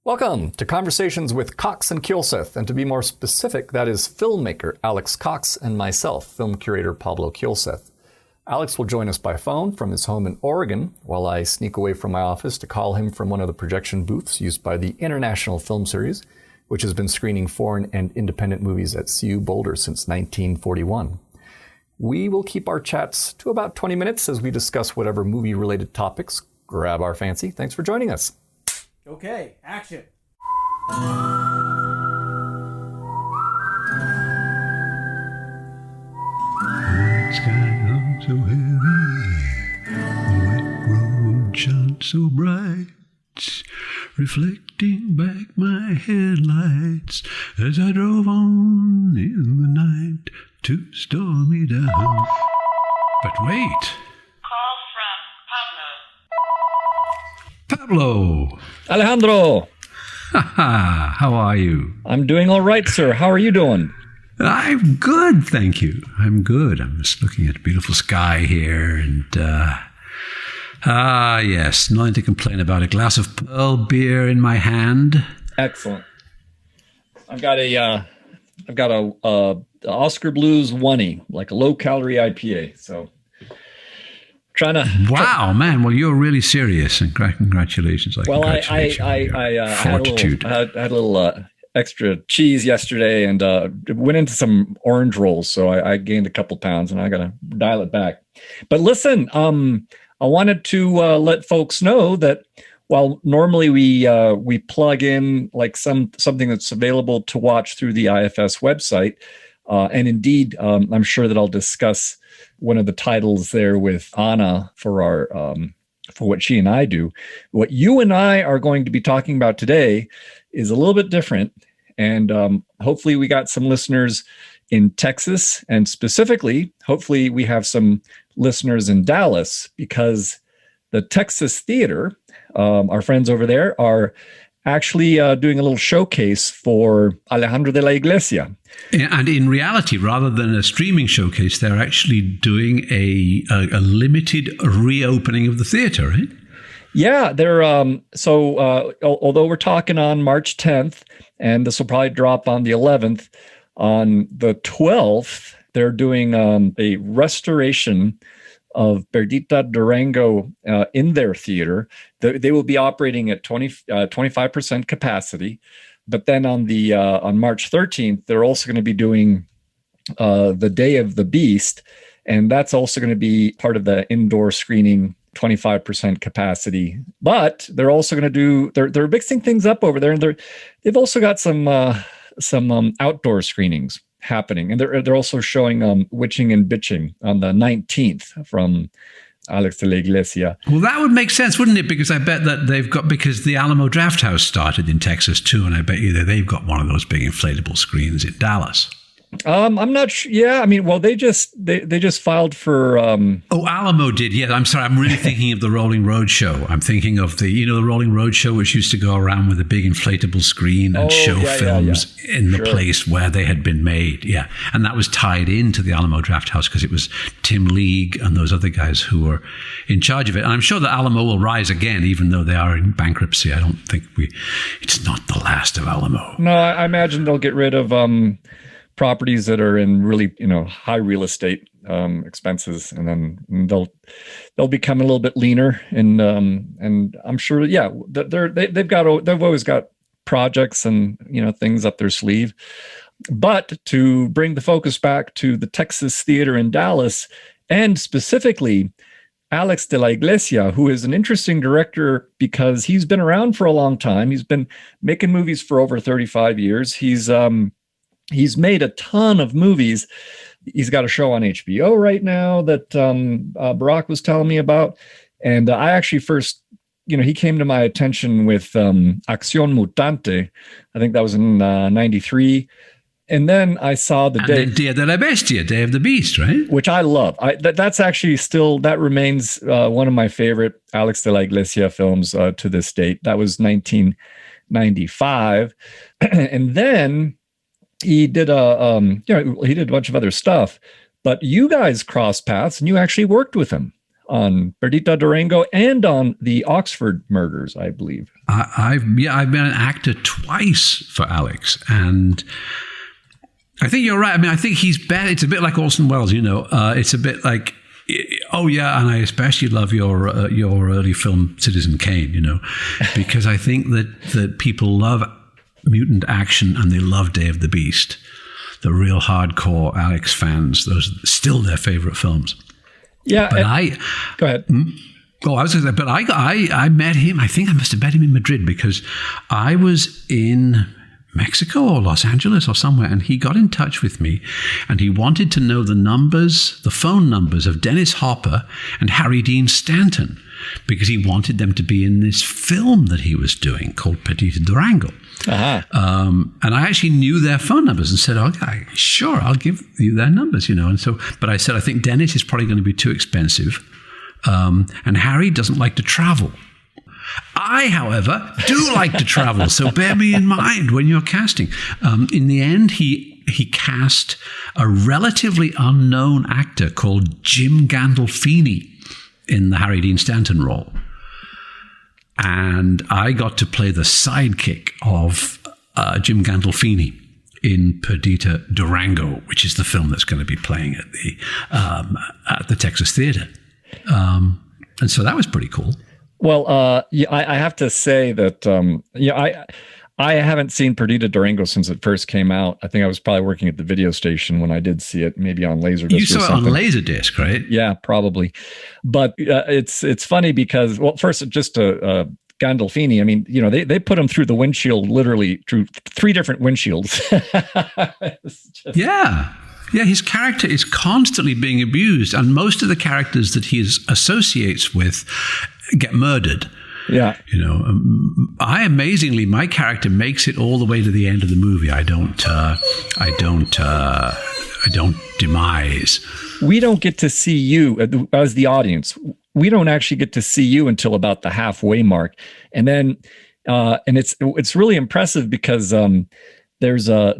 Welcome to Conversations with Cox and Kielseth, and to be more specific, that is filmmaker Alex Cox and myself, film curator Pablo Kielseth. Alex will join us by phone from his home in Oregon, while I sneak away from my office to call him from one of the projection booths used by the International Film Series, which has been screening foreign and independent movies at CU Boulder since 1941. We will keep our chats to about 20 minutes as we discuss whatever movie-related topics grab our fancy. Thanks for joining us. Okay, action. Night sky hung so heavy, the wet road shone so bright, reflecting back my headlights as I drove on in the night to stormy down. But wait. Call from Pablo! Alejandro, Haha, how are you? I'm doing all right, sir. How are you doing? I'm good, thank you. I'm good. I'm just looking at a beautiful sky here and, yes, nothing to complain about. A glass of pearl beer in my hand. Excellent. I've got a Oscar Blues 1E, like a low-calorie IPA. So, trying to. Wow, man! Well, you're really serious, and congratulations. I Fortitude. had a little extra cheese yesterday, and went into some orange rolls, so I gained a couple pounds, and I got to dial it back. But listen, I wanted to let folks know that while normally we plug in like something that's available to watch through the IFS website, and indeed, I'm sure that I'll discuss one of the titles there with Anna for our for what she and I do. What you and I are going to be talking about today is a little bit different, and hopefully we got some listeners in Texas, and specifically, hopefully we have some listeners in Dallas, because the Texas Theater, our friends over there, are actually doing a little showcase for Alejandro de la Iglesia. And in reality, rather than a streaming showcase, they're actually doing a limited reopening of the theater, right? Yeah, they're although we're talking on March 10th, and this will probably drop on the 11th, on the 12th, they're doing a restoration of Perdita Durango in their theater. They will be operating at 25% capacity. But then on March 13th, they're also going to be doing the Day of the Beast, and that's also going to be part of the indoor screening, 25% capacity. But they're also going to do they're mixing things up over there, and they've also got some outdoor screenings happening, and they're also showing Witching and Bitching on the 19th from Alex de la Iglesia. Well, that would make sense, wouldn't it? Because I bet that because the Alamo Drafthouse started in Texas too, and I bet you that they've got one of those big inflatable screens in Dallas. I'm not sure. Yeah, I mean, well, they just filed for. Oh, Alamo did. Yeah, I'm sorry. I'm really thinking of the Rolling Road Show. I'm thinking of the Rolling Road Show, which used to go around with a big inflatable screen and show films in the place where they had been made. Yeah, and that was tied into the Alamo Drafthouse because it was Tim League and those other guys who were in charge of it. And I'm sure that Alamo will rise again, even though they are in bankruptcy. I don't think it's not the last of Alamo. No, I imagine they'll get rid of properties that are in really, high real estate expenses, and then they'll become a little bit leaner. And I'm sure, they've always got projects and things up their sleeve. But to bring the focus back to the Texas Theater in Dallas, and specifically Alex de la Iglesia, who is an interesting director because he's been around for a long time. He's been making movies for over 35 years. He's made a ton of movies. He's got a show on HBO right now that Barack was telling me about. And I actually first, he came to my attention with Acción Mutante. I think that was in 93. And then I saw then Dia de la Bestia, Day of the Beast, right? Which I love. That's actually still, that remains one of my favorite Alex de la Iglesia films to this date. That was 1995. And then he did he did a bunch of other stuff, but you guys crossed paths and you actually worked with him on Perdita Durango and on the Oxford murders, I believe. I've been an actor twice for Alex, and I think you're right. I mean, I think he's better. It's a bit like Orson Welles, it's a bit like, oh yeah, and I especially love your early film Citizen Kane, because I think that people love mutant action and they love Day of the Beast. The real hardcore Alex fans, those are still their favorite films. Yeah, but go ahead. Oh, I was going to say, but I met him. I think I must have met him in Madrid because I was in Mexico or Los Angeles or somewhere, and he got in touch with me, and he wanted to know the phone numbers of Dennis Hopper and Harry Dean Stanton, because he wanted them to be in this film that he was doing called Perdita Durango. Uh-huh. And I actually knew their phone numbers and said, okay, sure, I'll give you their numbers, And so, but I said, I think Dennis is probably going to be too expensive. And Harry doesn't like to travel. I, however, do like to travel, so bear me in mind when you're casting. In the end, he cast a relatively unknown actor called Jim Gandolfini in the Harry Dean Stanton role. And I got to play the sidekick of Jim Gandolfini in Perdita Durango, which is the film that's going to be playing at the Texas Theater. And so that was pretty cool. Well, I have to say that I haven't seen Perdita Durango since it first came out. I think I was probably working at the video station when I did see it, maybe on Laserdisc. You saw it on Laserdisc, right? Yeah, probably. But it's funny because, well, first, just Gandolfini, I mean, they put him through the windshield, literally through 3 different windshields. Yeah. Yeah, his character is constantly being abused, and most of the characters that he associates with get murdered. Yeah. My character makes it all the way to the end of the movie. I don't demise. We don't get to see you as the audience. We don't actually get to see you until about the halfway mark. And then, and it's really impressive because, there's a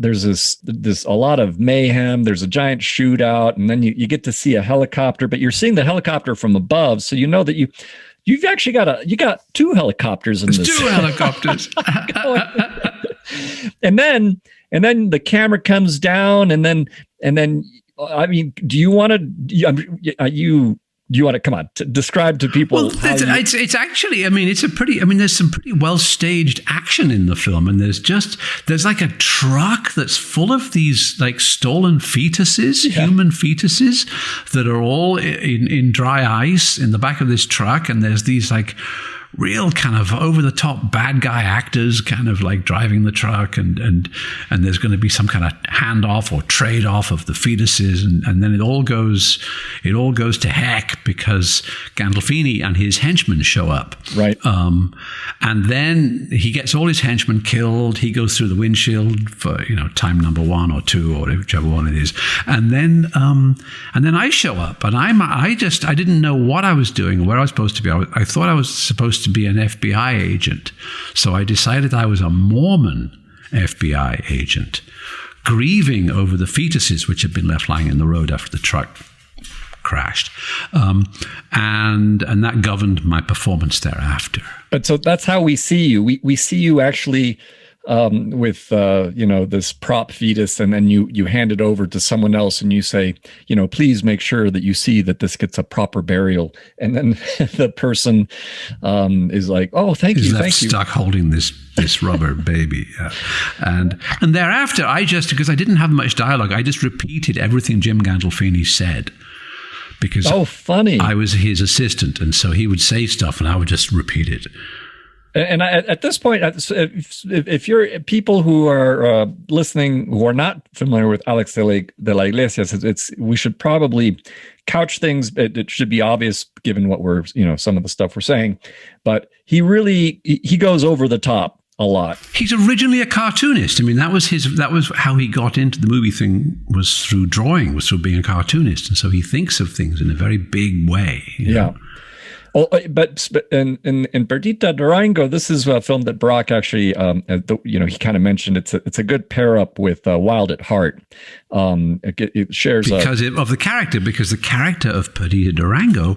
lot of mayhem. There's a giant shootout, and then you get to see a helicopter, but you're seeing the helicopter from above, so you know that you've actually got 2 helicopters in this. 2 helicopters. and then the camera comes down, and then I mean, do you want to come on, describe to people? Well, it's actually, I mean, there's some pretty well staged action in the film, and there's like a truck that's full of these like stolen fetuses, human fetuses that are all in dry ice in the back of this truck, and there's these like real kind of over-the-top bad guy actors kind of like driving the truck, and there's going to be some kind of handoff or trade-off of the fetuses, and then it all goes to heck because Gandolfini and his henchmen show up. Right. And then he gets all his henchmen killed. He goes through the windshield for time number 1 or 2 or whichever one it is, and then I show up, and I didn't know what I was doing or where I was supposed to be. I thought I was supposed to be an FBI agent. So I decided I was a Mormon FBI agent, grieving over the fetuses which had been left lying in the road after the truck crashed. And that governed my performance thereafter. But so that's how we see you. We see you actually with this prop fetus, and then you hand it over to someone else, and you say, please make sure that you see that this gets a proper burial. And then the person is like, oh, thank you. Stuck holding this rubber baby. Yeah. And thereafter, because I didn't have much dialogue, I just repeated everything Jim Gandolfini said. Because funny. I was his assistant, and so he would say stuff, and I would just repeat it. And at this point, if you're people who are listening who are not familiar with Alex de la Iglesia, we should probably couch things. It should be obvious given what we're, some of the stuff we're saying, but he goes over the top a lot. He's originally a cartoonist. I mean, that was how he got into the movie thing, was through drawing, was through being a cartoonist, and so he thinks of things in a very big way. You know? Oh, but in Perdita Durango, this is a film that Brock actually, he kind of mentioned it's a good pair up with Wild at Heart. It shares because of the character, because the character of Perdita Durango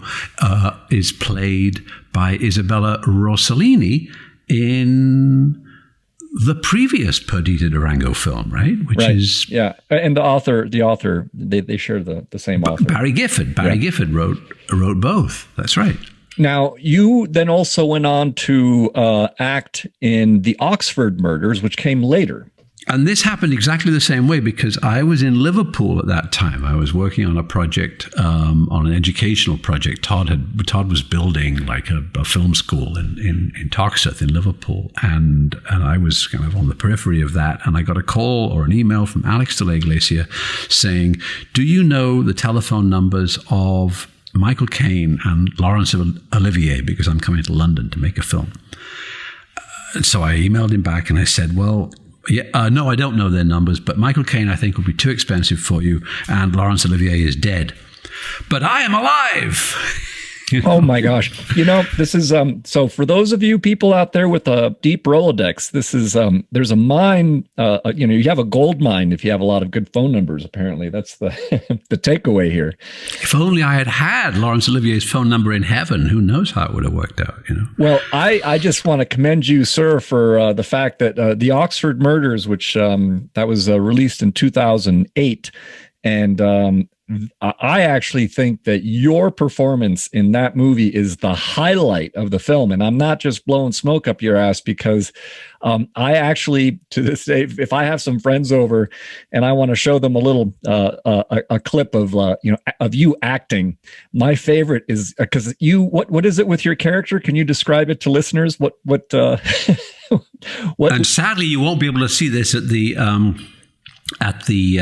is played by Isabella Rossellini in the previous Perdita Durango film, right? Which is and the author they share the same author. Barry Gifford. Barry Gifford wrote both. That's right. Now, you then also went on to act in The Oxford Murders, which came later. And this happened exactly the same way because I was in Liverpool at that time. I was working on a project, on an educational project. Todd was building like a film school in Toxteth in Liverpool. And I was kind of on the periphery of that. And I got a call or an email from Alex de la Iglesia saying, do you know the telephone numbers of Michael Caine and Laurence Olivier, because I'm coming to London to make a film. And so I emailed him back and I said, well, no, I don't know their numbers, but Michael Caine I think would be too expensive for you, and Laurence Olivier is dead. But I am alive. Oh my gosh. This is, so for those of you people out there with a deep Rolodex, this is, there's a mine, you have a gold mine if you have a lot of good phone numbers, apparently. That's the takeaway here. If only I had Laurence Olivier's phone number in heaven, who knows how it would have worked out, Well, I just want to commend you, sir, for the fact that The Oxford Murders, which that was released in 2008, and I actually think that your performance in that movie is the highlight of the film. And I'm not just blowing smoke up your ass, because I actually, to this day, if I have some friends over and I want to show them a little a clip of of you acting, my favorite is because what is it with your character? Can you describe it to listeners? What and sadly, you won't be able to see this at the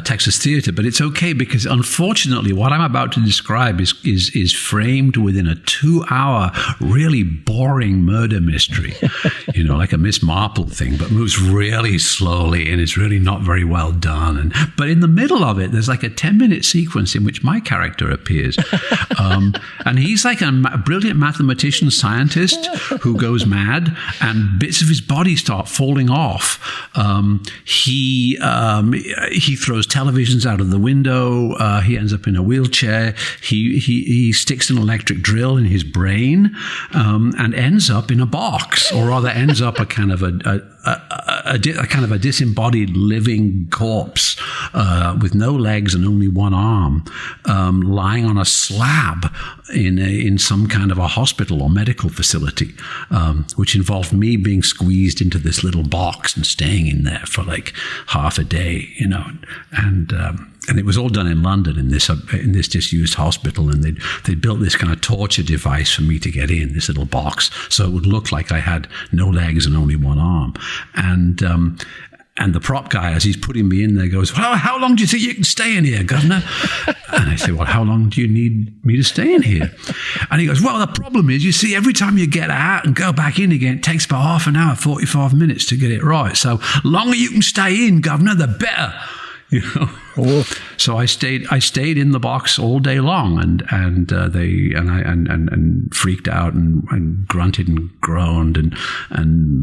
Texas Theater, but it's okay because unfortunately what I'm about to describe is framed within a 2-hour really boring murder mystery, like a Miss Marple thing, but moves really slowly and is really not very well done. But in the middle of it, there's like a 10-minute sequence in which my character appears. And he's like a brilliant mathematician scientist who goes mad and bits of his body start falling off. He throws televisions out of the window. He ends up in a wheelchair. He sticks an electric drill in his brain and ends up in a box, or rather ends up a kind of a disembodied living corpse with no legs and only one arm, lying on a slab in some kind of a hospital or medical facility, which involved me being squeezed into this little box and staying in there for like half a day, and it was all done in London in this disused hospital, and they built this kind of torture device for me to get in this little box, so it would look like I had no legs and only one arm. And the prop guy, as he's putting me in there, goes, well, how long do you think you can stay in here, Governor? And I say, well, how long do you need me to stay in here? And he goes, well, the problem is, you see, every time you get out and go back in again, it takes about half an hour, 45 minutes to get it right. So longer you can stay in, Governor, the better. So I stayed in the box all day long, and freaked out and grunted and groaned, and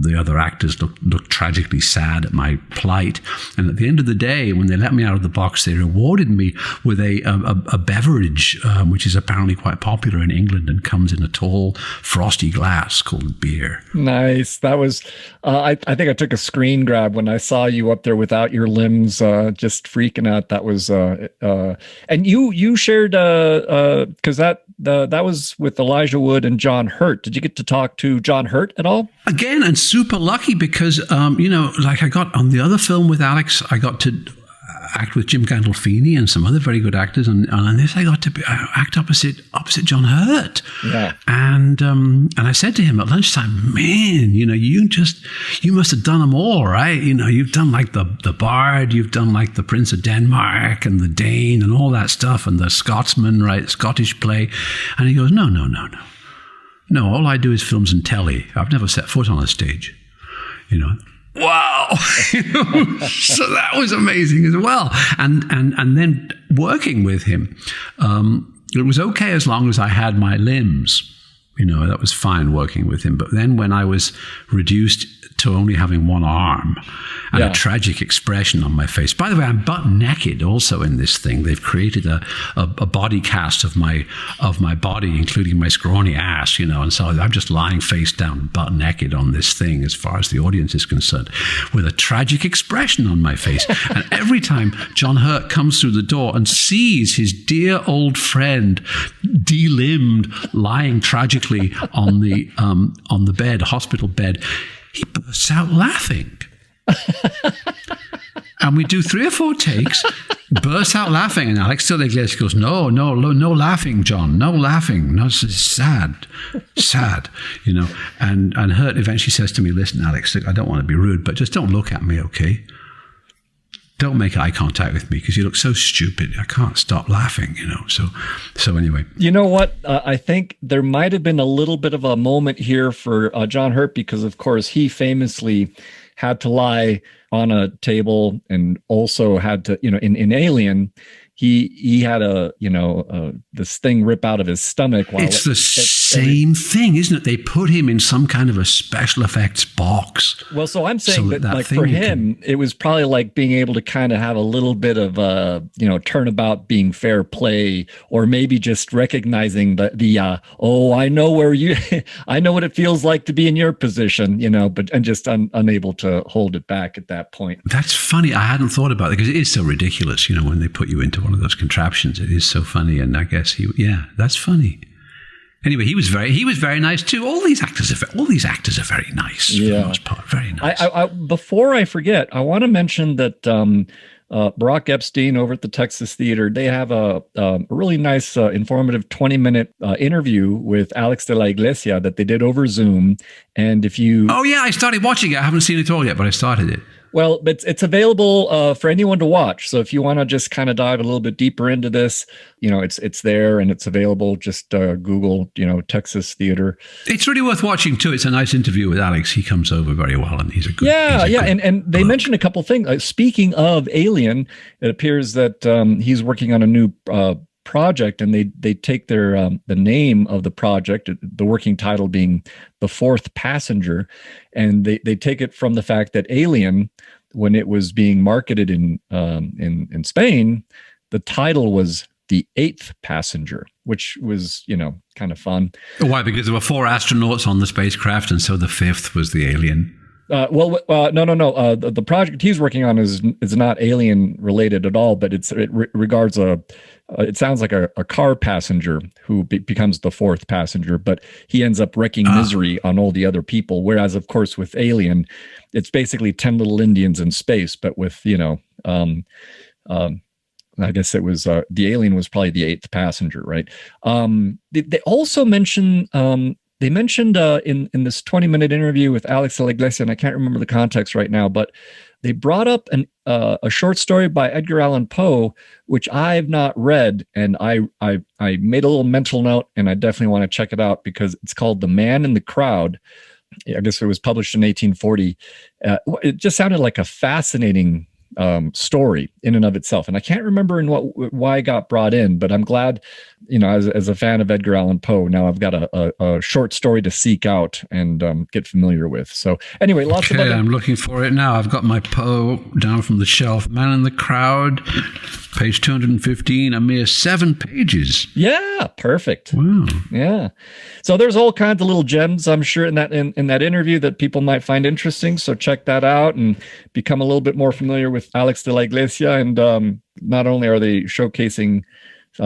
the other actors looked tragically sad at my plight. And at the end of the day, when they let me out of the box, they rewarded me with a beverage which is apparently quite popular in England and comes in a tall frosty glass called beer. Nice. That was I think I took a screen grab when I saw you up there without your limbs, just freaking out. That was and you shared because that was with Elijah Wood and John Hurt. Did you get to talk to John Hurt at all? Again, and super lucky because like I got on the other film with Alex, I got to act with Jim Gandolfini and some other very good actors, and on this I got to act opposite John Hurt. Yeah. And I said to him at lunchtime, man, you must have done them all, right? You've done like the Bard, you've done like the Prince of Denmark and the Dane and all that stuff, and the Scotsman, right? Scottish play. And he goes, no, all I do is films and telly. I've never set foot on a stage, Wow. So that was amazing as well. And then working with him, it was okay as long as I had my limbs. That was fine working with him. But then when I was reduced to only having one arm and a tragic expression on my face. By the way, I'm butt naked also in this thing. They've created a body cast of my body, including my scrawny ass, and so I'm just lying face down, butt naked on this thing as far as the audience is concerned, with a tragic expression on my face. And every time John Hurt comes through the door and sees his dear old friend de-limbed, lying tragically on the bed, hospital bed, he bursts out laughing. And we do 3 or 4 takes, bursts out laughing. And Alex de la Iglesia goes, no laughing, John, no laughing. No, it's sad, And Hurt eventually says to me, listen, Alex, I don't want to be rude, but just don't look at me, okay? Don't make eye contact with me because you look so stupid. I can't stop laughing, So anyway. You know what? I think there might have been a little bit of a moment here for John Hurt because, of course, he famously had to lie on a table and also had to, in Alien, he had this thing rip out of his stomach. It's the same thing, isn't it? They put him in some kind of a special effects box. Well, so I'm saying that like for him, it was probably like being able to kind of have a little bit of turnabout being fair play, or maybe just recognizing I know I know what it feels like to be in your position, and just unable to hold it back at that point. That's funny. I hadn't thought about it because it is so ridiculous, when they put you into one of those contraptions. It is so funny. And I guess that's funny. Anyway, he was very nice too. All these actors are very nice for the most part. Very nice. I before I forget, I want to mention that Brock Epstein over at the Texas Theater, they have a really nice, informative 20-minute interview with Alex de la Iglesia that they did over Zoom. And if you... Oh yeah, I started watching it. I haven't seen it all yet, but I started it. Well, it's available for anyone to watch. So if you want to just kind of dive a little bit deeper into this, it's there and it's available. Just Google, Texas Theater. It's really worth watching too. It's a nice interview with Alex. He comes over very well, and he's a good. And they mentioned a couple things. Speaking of Alien, it appears that he's working on a new project, and they take their the name of the project, the working title being The Fourth Passenger, and they take it from the fact that Alien, when it was being marketed in Spain, the title was The Eighth Passenger, which was kind of fun. Why? Because there were 4 astronauts on the spacecraft, and so the 5th was the alien. No. The project he's working on is not alien related at all, but it regards it sounds like a car passenger who becomes the 4th passenger, but he ends up wrecking misery on all the other people. Whereas, of course, with Alien, it's basically 10 little Indians in space, but with I guess it was the alien was probably the 8th passenger, right? They also mention. They mentioned in this 20-minute interview with Alex de la Iglesia, and I can't remember the context right now, but they brought up a short story by Edgar Allan Poe, which I've not read, and I made a little mental note, and I definitely want to check it out because it's called The Man in the Crowd. I guess it was published in 1840. It just sounded like a fascinating story in and of itself, and I can't remember why it got brought in, but I'm glad, as a fan of Edgar Allan Poe, now I've got a short story to seek out and get familiar with. So anyway, lots of. I'm looking for it now. I've got my Poe down from the shelf. Man in the Crowd, page 215, a mere 7 pages. Yeah, perfect. Wow. Yeah. So there's all kinds of little gems, I'm sure, in that interview that people might find interesting. So check that out and become a little bit more familiar with Alex de la Iglesia. And not only are they showcasing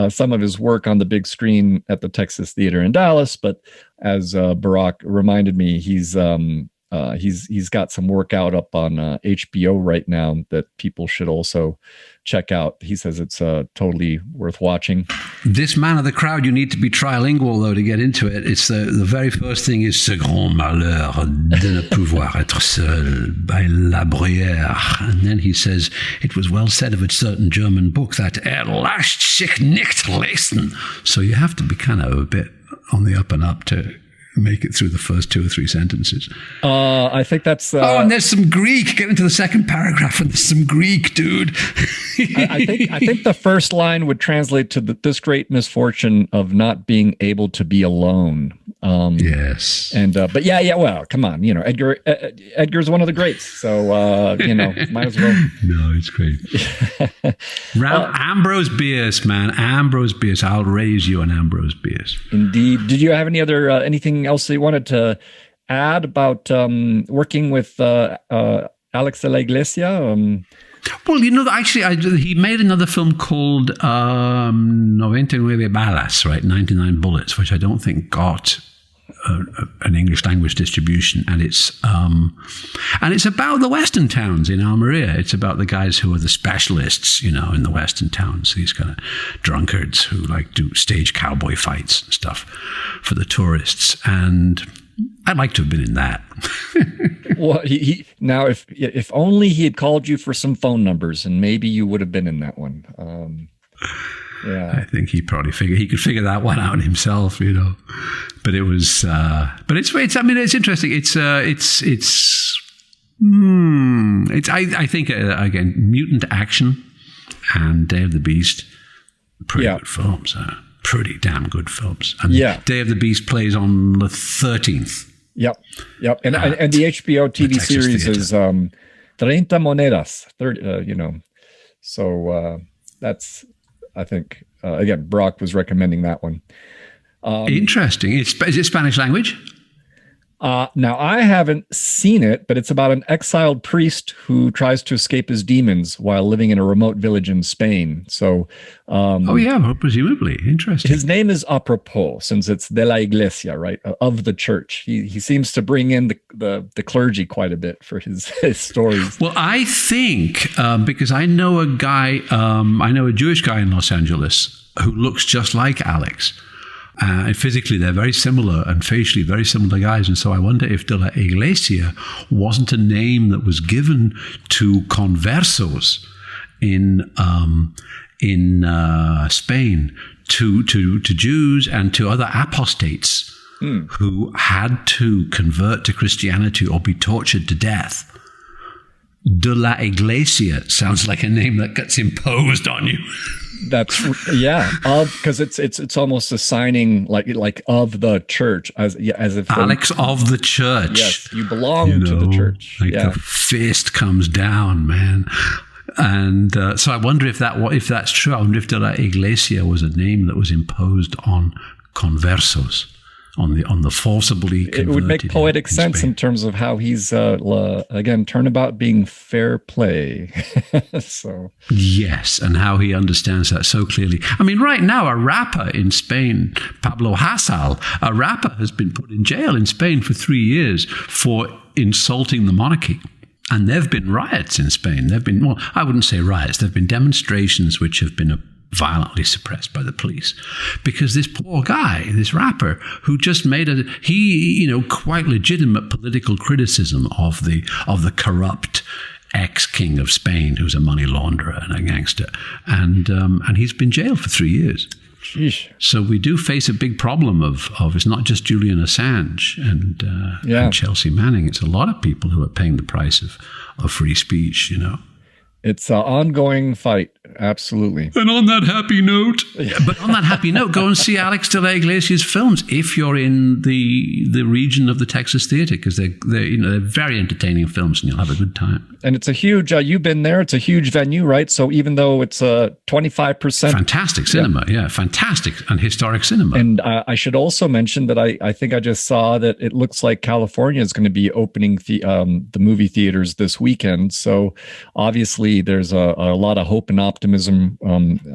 some of his work on the big screen at the Texas Theater in Dallas, but as Barack reminded me, he's got some work out up on HBO right now that people should also check out. He says it's totally worth watching. This Man of the Crowd, you need to be trilingual though to get into it. It's the very first thing is ce grand malheur de ne pouvoir être seul by La Bruyère. And then he says, it was well said of a certain German book that lasst sich nicht lesen. So you have to be kind of a bit on the up and up to make it through the first 2 or 3 sentences. I think that's. And there's some Greek. Get into the second paragraph, and there's some Greek, dude. I think the first line would translate to this great misfortune of not being able to be alone. Yes. And but yeah. Well, come on. Edgar's one of the greats. So might as well. No, it's great. Ambrose Bierce, man. Ambrose Bierce. I'll raise you on Ambrose Bierce. Indeed. Did you have anything else that you wanted to add about working with Alex de la Iglesia? Well, actually, he made another film called 99 Balas, right? 99 Bullets, which I don't think got an English language distribution, and it's about the Western towns in Almeria. It's about the guys who are the specialists, in the Western towns. These kind of drunkards who do stage cowboy fights and stuff for the tourists. And I'd like to have been in that. Well, now if only he had called you for some phone numbers, and maybe you would have been in that one. Yeah, I think he probably he could figure that one out himself, But it was, but it's. I mean, it's interesting. I think again, Mutant Action and Day of the Beast, pretty good films. Pretty damn good films. And Day of the Beast plays on the 13th. Yep. And the HBO TV series is 30 Monedas. 30, So that's, I think, again, Brock was recommending that one. Interesting. Is it Spanish language? Now, I haven't seen it, but it's about an exiled priest who tries to escape his demons while living in a remote village in Spain. So, presumably. Interesting. His name is apropos, since it's de la Iglesia, right? Of the church. He seems to bring in the clergy quite a bit for his stories. Well, I think, because I know a Jewish guy in Los Angeles who looks just like Alex. And physically, they're very similar, and facially very similar guys. And so I wonder if De La Iglesia wasn't a name that was given to conversos in Spain, to Jews and to other apostates who had to convert to Christianity or be tortured to death. De La Iglesia sounds like a name that gets imposed on you. That's because it's almost assigning like of the church as if Alex of the church. Yes, you belong to the church. The fist comes down, man. And so I wonder if that's true. I wonder if De La Iglesia was a name that was imposed on conversos, on the forcibly converted. It would make poetic sense in terms of how he's again turnabout being fair play. So yes, and how he understands that so clearly. I mean, right now a rapper in Spain, Pablo Hasél, a rapper has been put in jail in Spain for 3 years for insulting the monarchy. And there have been riots in Spain. There have been, well, I wouldn't say riots. There have been demonstrations which have been violently suppressed by the police, because this poor guy, this rapper, who just made quite legitimate political criticism of the corrupt ex-king of Spain, who's a money launderer and a gangster, and he's been jailed for 3 years. Sheesh. So we do face a big problem of it's not just Julian Assange and Chelsea Manning. It's a lot of people who are paying the price of free speech, It's an ongoing fight, absolutely. And on that happy note, go and see Alex de la Iglesia's films if you're in the region of the Texas Theater, because they're very entertaining films and you'll have a good time. And it's a huge. You've been there. It's a huge venue, right? So even though it's 25%, fantastic cinema, fantastic and historic cinema. And I should also mention that I think I just saw that it looks like California is going to be opening the movie theaters this weekend. So obviously, there's a lot of hope and optimism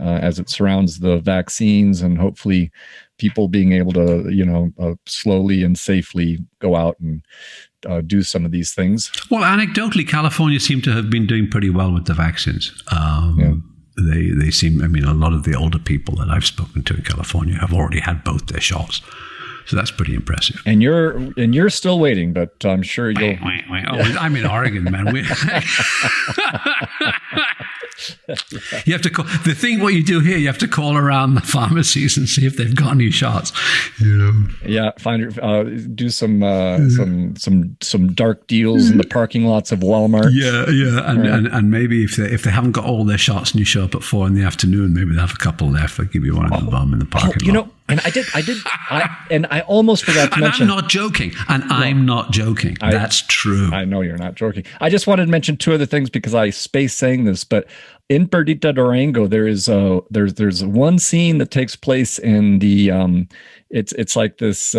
as it surrounds the vaccines, and hopefully people being able to, slowly and safely go out and do some of these things. Well, anecdotally, California seemed to have been doing pretty well with the vaccines. They seem, a lot of the older people that I've spoken to in California have already had both their shots. So that's pretty impressive. And you're still waiting, but I'm sure you'll. I'm in Oregon, man. You have to call what you do here, you have to call around the pharmacies and see if they've got any shots. Yeah, do some dark deals in the parking lots of Walmart. And maybe if they haven't got all their shots and you show up at 4 p.m, maybe they have a couple left. They'll give you one of the bum in the parking lot. And I almost forgot to mention. I'm not joking. I'm not joking. That's true. I know you're not joking. I just wanted to mention 2 other things because I spaced saying this, but in Perdita Durango, there's one scene that takes place in the it's like this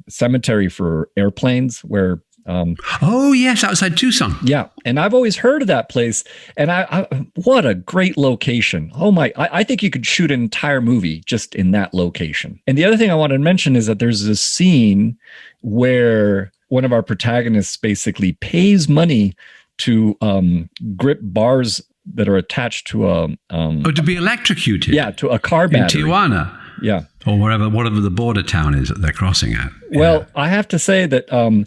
cemetery for airplanes where. Oh yes, outside Tucson. Yeah, and I've always heard of that place, and I what a great location. Oh my, I think you could shoot an entire movie just in that location. And the other thing I wanted to mention is that there's this scene where one of our protagonists basically pays money to grip bars that are attached to to be electrocuted. Yeah, to a car battery. In Tijuana. Yeah, or whatever the border town is that they're crossing at. Well, I have to say that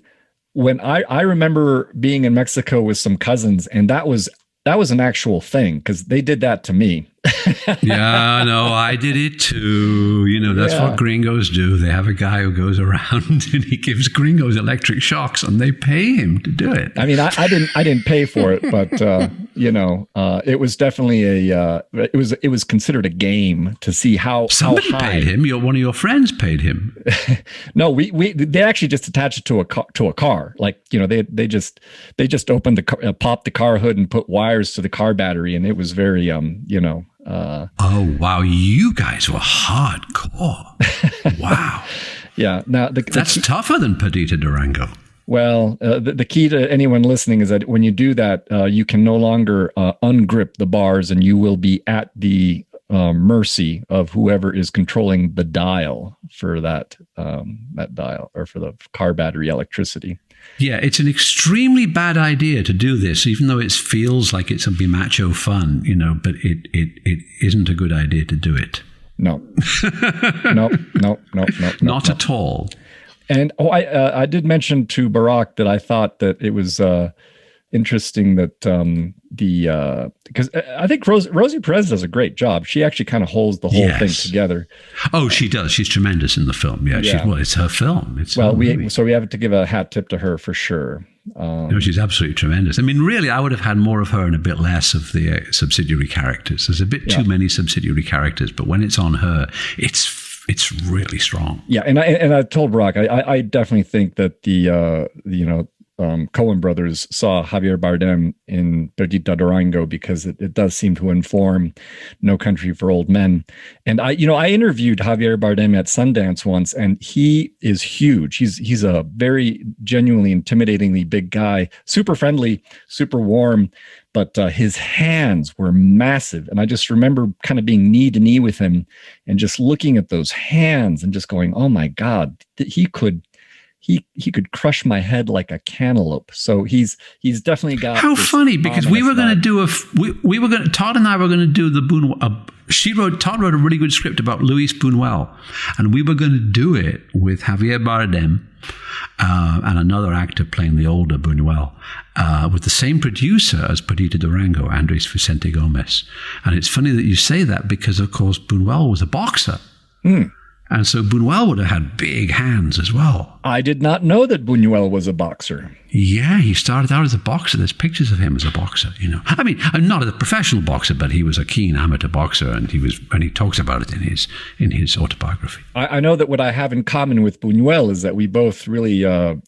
when I remember being in Mexico with some cousins, and that was an actual thing because they did that to me. Yeah, no, I did it too. That's what gringos do. They have a guy who goes around and he gives gringos electric shocks, and they pay him to do it. I mean, I didn't pay for it, but it was definitely it was considered a game to see how somebody how high. Paid him. One of your friends paid him. No, they actually just attached it to a car. Like they just opened popped the car hood and put wires to the car battery, and it was very oh wow, you guys were hardcore. Wow. Yeah. Now that's tougher than Perdita Durango. Well, the key to anyone listening is that when you do that, you can no longer ungrip the bars, and you will be at the mercy of whoever is controlling the dial for that dial, or for the car battery electricity. Yeah, it's an extremely bad idea to do this, even though it feels like it's a be macho fun, but it isn't a good idea to do it. No. No. Not at all. And I did mention to Barack that I thought that it was interesting that because I think Rosie Perez does a great job. She actually kind of holds the whole thing together. Oh, she does. She's tremendous in the film. Yeah. It's her film. We have to give a hat tip to her for sure. No, she's absolutely tremendous. I mean, really, I would have had more of her and a bit less of the subsidiary characters. There's a bit too many subsidiary characters, but when it's on her, it's really strong. Yeah, and I told Barack, I definitely think that the Coen brothers saw Javier Bardem in Perdita Durango because it does seem to inform No Country for Old Men. And I interviewed Javier Bardem at Sundance once, and he is huge. He's a very genuinely intimidatingly big guy, super friendly, super warm, but his hands were massive. And I just remember kind of being knee to knee with him and just looking at those hands and just going, oh my God, he could crush my head like a cantaloupe. So he's definitely got. How funny, because we were going to do Todd and I were going to do the Buñuel. Todd wrote a really good script about Luis Buñuel, and we were going to do it with Javier Bardem and another actor playing the older Buñuel, with the same producer as Perdita Durango, Andres Vicente Gomez. And it's funny that you say that because, of course, Buñuel was a boxer. Mm. And so Buñuel would have had big hands as well. I did not know that Buñuel was a boxer. Yeah, he started out as a boxer. There's pictures of him as a boxer, I mean, not as a professional boxer, but he was a keen amateur boxer, and he talks about it in his autobiography. I know that what I have in common with Buñuel is that we both really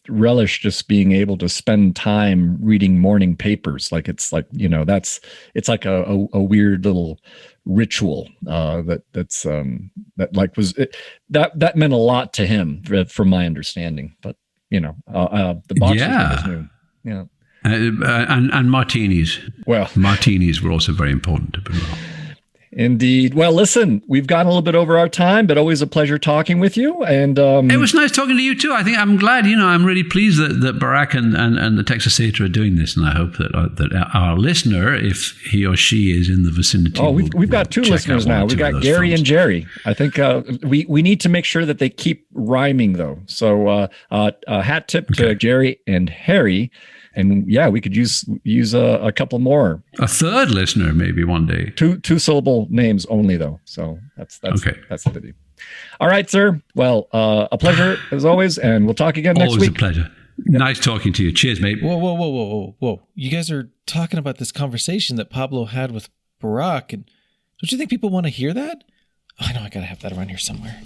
relish just being able to spend time reading morning papers. Like it's like a weird little ritual that meant a lot to him, from my understanding. But the boxers was new. Yeah. And martinis. Well, martinis were also very important to Buñuel. Indeed. Well, listen, we've gone a little bit over our time, but always a pleasure talking with you. And it was nice talking to you too. I think I'm glad. I'm really pleased that Barack and the Texas Theatre are doing this, and I hope that our listener, if he or she is in the vicinity, we've got 2 listeners now. We've got Gary films. And Jerry. I think we need to make sure that they keep rhyming though. So hat tip to Jerry and Harry. And yeah, we could use a couple more. A third listener, maybe one day. Two syllable names only, though. So that's okay. That's the video. All right, sir. Well, a pleasure as always, and we'll talk again next week. Always a pleasure. Nice talking to you. Cheers, mate. Whoa. You guys are talking about this conversation that Pablo had with Barack, and don't you think people want to hear that? Oh, I know I gotta have that around here somewhere.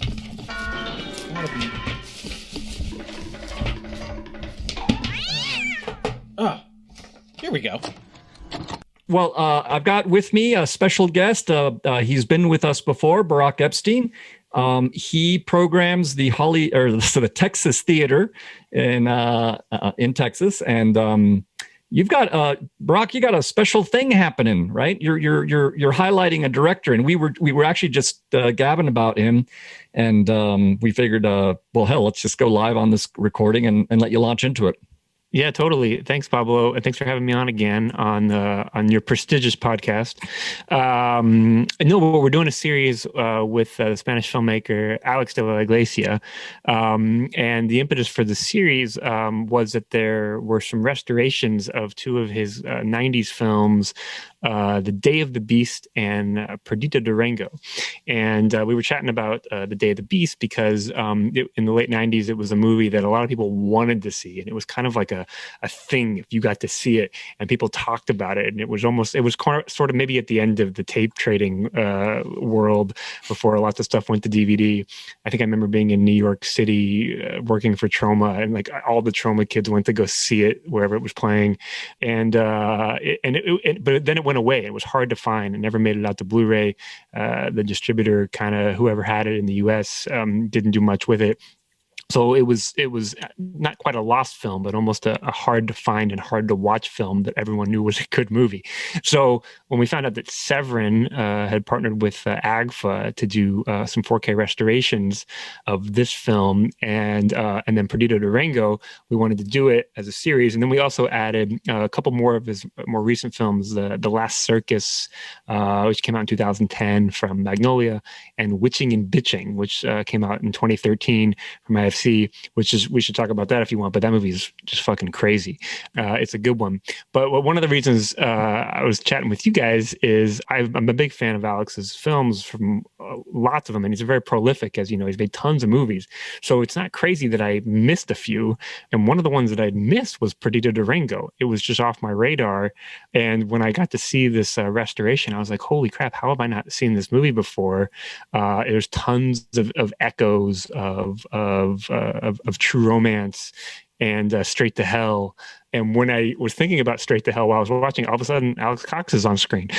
Here we go. Well, I've got with me a special guest. He's been with us before, Barack Epstein. He programs the Texas Theater in Texas, and you've got Barack. You got a special thing happening, right? You're highlighting a director, and we were actually just gabbing about him, and we figured, well, hell, let's just go live on this recording and let you launch into it. Yeah, totally. Thanks, Pablo, and thanks for having me on again on your prestigious podcast. No, but we're doing a series with the Spanish filmmaker Alex de la Iglesia, and the impetus for the series was that there were some restorations of two of his 90s films, The Day of the Beast and Perdita Durango. And we were chatting about The Day of the Beast because in the late 90s, it was a movie that a lot of people wanted to see. And it was kind of like a thing if you got to see it, and people talked about it. And it was sort of maybe at the end of the tape trading world before lots of stuff went to DVD. I think I remember being in New York City working for Troma, and like all the Troma kids went to go see it wherever it was playing. But then it went away. It was hard to find. It never made it out to Blu-ray. The distributor, kind of whoever had it in the US, didn't do much with it. So it was not quite a lost film, but almost a hard to find and hard to watch film that everyone knew was a good movie. So when we found out that Severin had partnered with AGFA to do some 4K restorations of this film and then Perdita Durango, we wanted to do it as a series. And then we also added a couple more of his more recent films, The Last Circus, which came out in 2010 from Magnolia, and Witching and Bitching, which came out in 2013 from IFC. Which is, we should talk about that if you want, but that movie is just fucking crazy. It's a good one. But one of the reasons I was chatting with you guys is I'm a big fan of Alex's films, from lots of them, and he's very prolific, as you know. He's made tons of movies, so it's not crazy that I missed a few. And one of the ones that I'd missed was Perdita Durango. It was just off my radar, and when I got to see this restoration, I was like, holy crap, how have I not seen this movie before? There's tons of echoes of True Romance and Straight to Hell. And when I was thinking about Straight to Hell while I was watching, all of a sudden Alex Cox is on screen,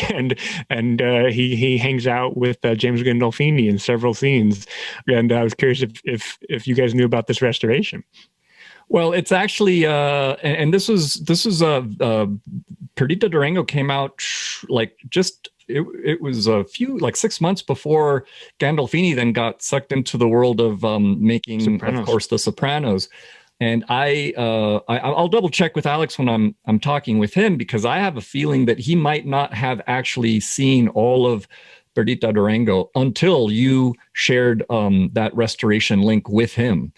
and he hangs out with James Gandolfini in several scenes. And I was curious if you guys knew about this restoration. Well, it's actually, and this was Perdita Durango came out it was a few, like 6 months before Gandolfini then got sucked into the world of making, Sopranos. Of course, The Sopranos. And I'll double check with Alex when I'm talking with him, because I have a feeling that he might not have actually seen all of Perdita Durango until you shared that restoration link with him.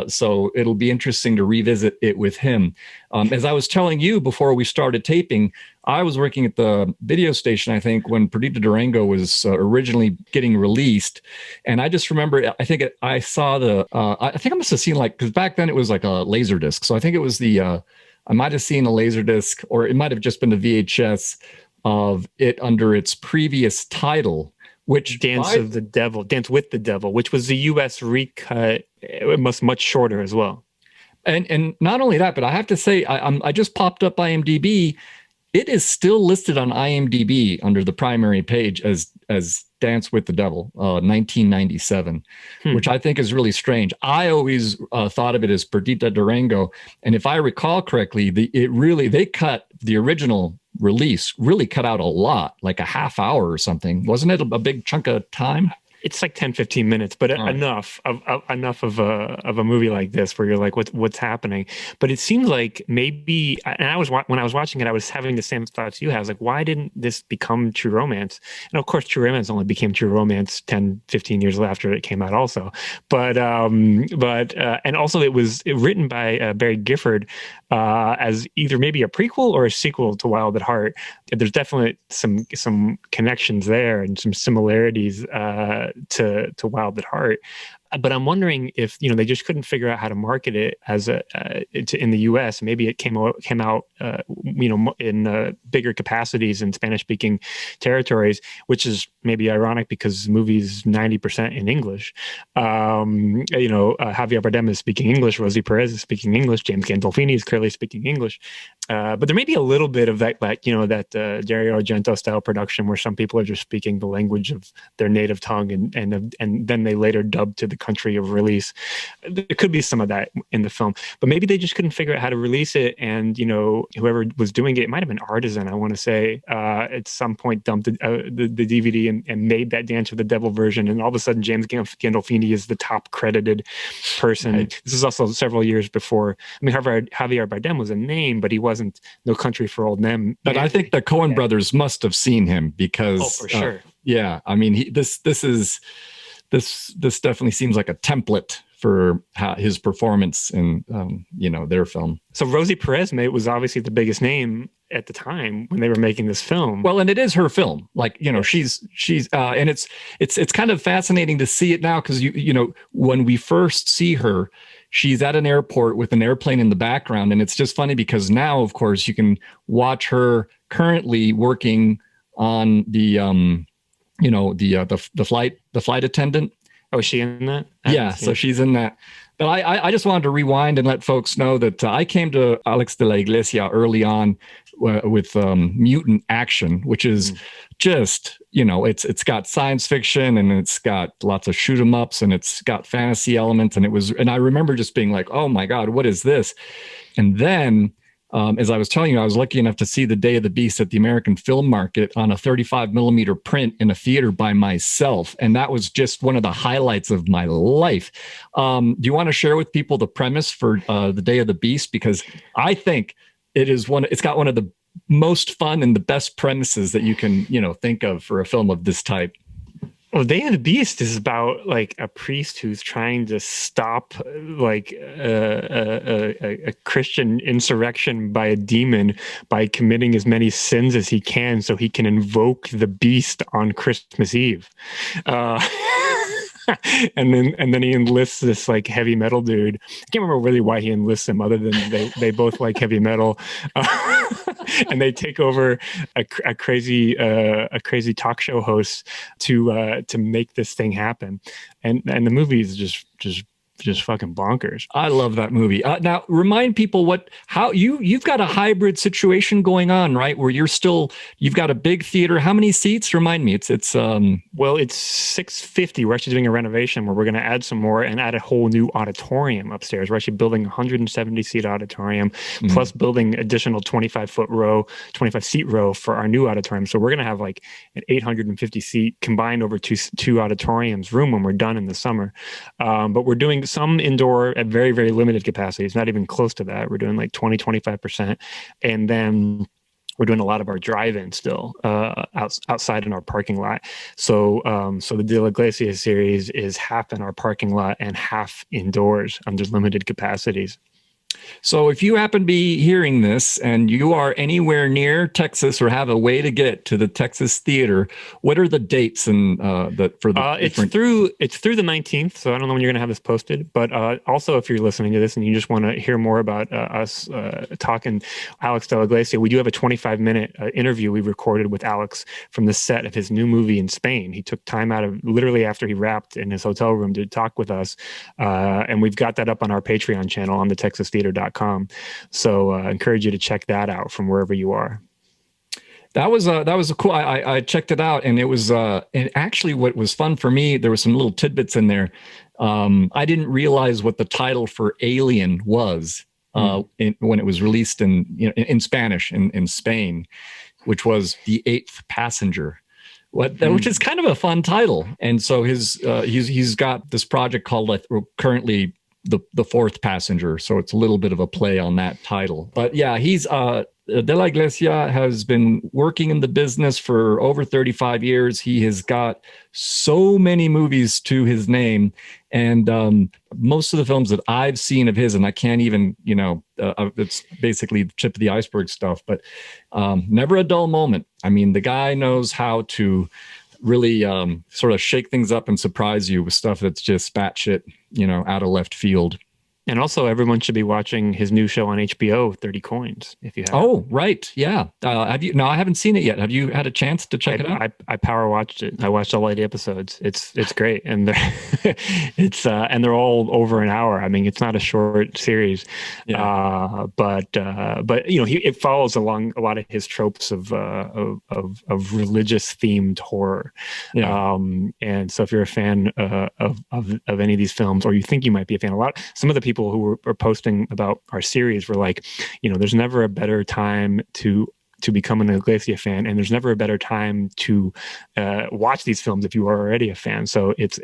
So it'll be interesting to revisit it with him. As I was telling you before we started taping, I was working at the video station, I think, when Perdita Durango was originally getting released. And I just remember, I think I saw I think I must have seen, like, because back then it was like a laser disc. So I think it was I might have seen a laser disc, or it might have just been the VHS of it under its previous title, which Dance with the Devil, which was the US recut. It was much shorter as well. And not only that, but I have to say, I just popped up IMDb. It is still listed on IMDb under the primary page as Dance with the Devil, 1997, which I think is really strange. I always thought of it as Perdita Durango, and if I recall correctly, they cut the original release, really cut out a lot, like a half hour or something. Wasn't it a big chunk of time? It's like 10, 15 minutes, but enough of a movie like this where you're like, what's happening? But it seems like maybe, and when I was watching it, I was having the same thoughts you have. I was like, why didn't this become True Romance? And of course, True Romance only became True Romance 10, 15 years after it came out also. But and also it was written by Barry Gifford as either maybe a prequel or a sequel to Wild at Heart. There's definitely some connections there and some similarities to Wild at Heart. But I'm wondering if they just couldn't figure out how to market it as in the U.S. Maybe it came out in bigger capacities in Spanish-speaking territories, which is maybe ironic because the movie's 90% in English. Javier Bardem is speaking English, Rosie Perez is speaking English, James Gandolfini is clearly speaking English. But there may be a little bit of that Dario Argento style production where some people are just speaking the language of their native tongue and then they later dub to the country of release. There could be some of that in the film, but maybe they just couldn't figure out how to release it. And whoever was doing it might have been Artisan, I want to say, at some point dumped the DVD and made that Dance with the Devil version. And all of a sudden, James Gandolfini is the top credited person. Right. This is also several years before. I mean, Javier Bardem was a name, but he wasn't No Country for Old Men. But I think the Coen brothers must have seen him because, for sure. Yeah, I mean, this definitely seems like a template for his performance in their film. So Rosie Perez was obviously the biggest name at the time when they were making this film. Well, and it is her film. Like, she's and it's kind of fascinating to see it now because when we first see her, she's at an airport with an airplane in the background, and it's just funny because now, of course, you can watch her currently working on the flight attendant. Oh, is she in that? Yeah, so she's in that. But I just wanted to rewind and let folks know that I came to Alex de la Iglesia early on with Mutant Action, which is just, it's got science fiction and it's got lots of shoot 'em ups and it's got fantasy elements. And I remember just being like, oh my God, what is this? And then as I was telling you, I was lucky enough to see The Day of the Beast at the American Film Market on a 35 millimeter print in a theater by myself. And that was just one of the highlights of my life. Do you want to share with people the premise for The Day of the Beast? Because I think it's got one of the most fun and the best premises that you can, think of for a film of this type. Well, Day of the Beast is about like a priest who's trying to stop like a Christian insurrection by a demon by committing as many sins as he can so he can invoke the beast on Christmas Eve. And then he enlists this like heavy metal dude. I can't remember really why he enlists him other than they both like heavy metal. And they take over a crazy talk show host to make this thing happen. And the movie is just fucking bonkers. I love that movie. Now remind people how you've got a hybrid situation going on, right? Where you've got a big theater. How many seats? Remind me. It's 650. We're actually doing a renovation where we're going to add some more and add a whole new auditorium upstairs. We're actually building a 170 seat auditorium plus building additional 25 seat row for our new auditorium. So we're going to have like an 850 seat combined over two auditoriums room when we're done in the summer. But we're doing some indoor at very, very limited capacities, not even close to that. We're doing like 20-25%. And then we're doing a lot of our drive-in still outside in our parking lot. So the De La Iglesia series is half in our parking lot and half indoors under limited capacities. So if you happen to be hearing this and you are anywhere near Texas or have a way to get to the Texas Theater, what are the dates and it's through the 19th. So I don't know when you're going to have this posted, but also if you're listening to this and you just want to hear more about us talking Alex de la Iglesia, we do have a 25-minute interview we recorded with Alex from the set of his new movie in Spain. He took time out of literally after he wrapped in his hotel room to talk with us. And we've got that up on our Patreon channel on the TexasTheater.com. So I encourage you to check that out from wherever you are. That was a cool. I checked it out, and it was and actually what was fun for me, there were some little tidbits in there. I didn't realize what the title for Alien was when it was released in Spanish in Spain, which was The Eighth Passenger, which is kind of a fun title. And so he's got this project called currently the Fourth Passenger. So it's a little bit of a play on that title. But yeah, he's De La Iglesia has been working in the business for over 35 years. He has got so many movies to his name. And most of the films that I've seen of his, and I can't even, it's basically the tip of the iceberg stuff, but never a dull moment. I mean, the guy knows how to really sort of shake things up and surprise you with stuff that's just batshit, out of left field. And also, everyone should be watching his new show on HBO, 30 Coins, if you have. Oh, right. Yeah. Have you? No, I haven't seen it yet. Have you had a chance to check it out? I power watched it. I watched all 8 episodes. It's great. And they're all over an hour. I mean, it's not a short series. Yeah. But it follows along a lot of his tropes of religious themed horror. Yeah. And so if you're a fan of any of these films, or you think you might be a fan, some of the people who were posting about our series were like, there's never a better time to become an Iglesia fan, and there's never a better time to watch these films if you are already a fan. So it's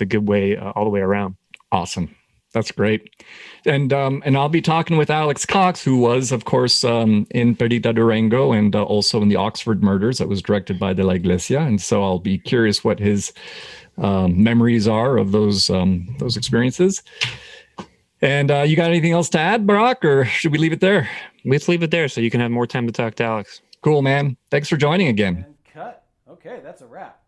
a good way all the way around. Awesome. That's great. And I'll be talking with Alex Cox, who was, of course, in Perdita Durango and also in the Oxford Murders that was directed by De La Iglesia. And so I'll be curious what his memories are of those experiences. And you got anything else to add, Barack, or should we leave it there? Let's leave it there so you can have more time to talk to Alex. Cool, man. Thanks for joining again. And cut. Okay, that's a wrap.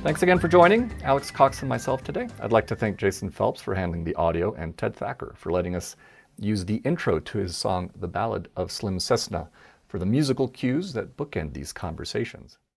Thanks again for joining Alex Cox and myself today. I'd like to thank Jason Phelps for handling the audio and Ted Thacker for letting us use the intro to his song, The Ballad of Slim Cessna, for the musical cues that bookend these conversations.